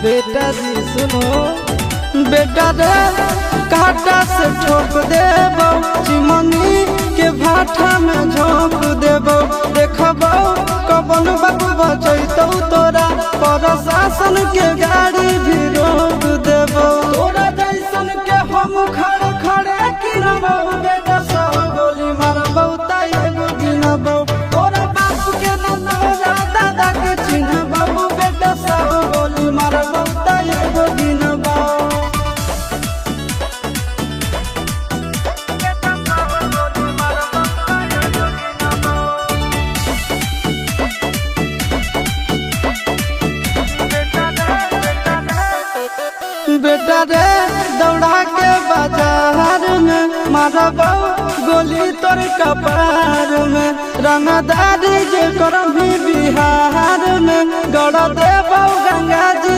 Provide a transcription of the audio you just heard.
बेटा जी सुनो, बेटा रे काटा से ठोक देबो, चिमनी के भाटा में झोंक देबो। देखबो कबन बाबू बचैतौ तोरा, प्रशासन के गाड़ी भी रोक देबो। तोरा जैसन के हम खड़े खड़े गिनबो, बेटा सौ गोली मारबो त एगो गिनबो। तोरा बाप के न तोरा दादा के चिन्हबो, बेटा सौ गोली मारबो त एगो गिनबो। बेटा रे दौड़ा के बाजार में मारबो गोली तोर कपार में। रंगदारी जे करम बिहार में गड़ देबो गंगा जी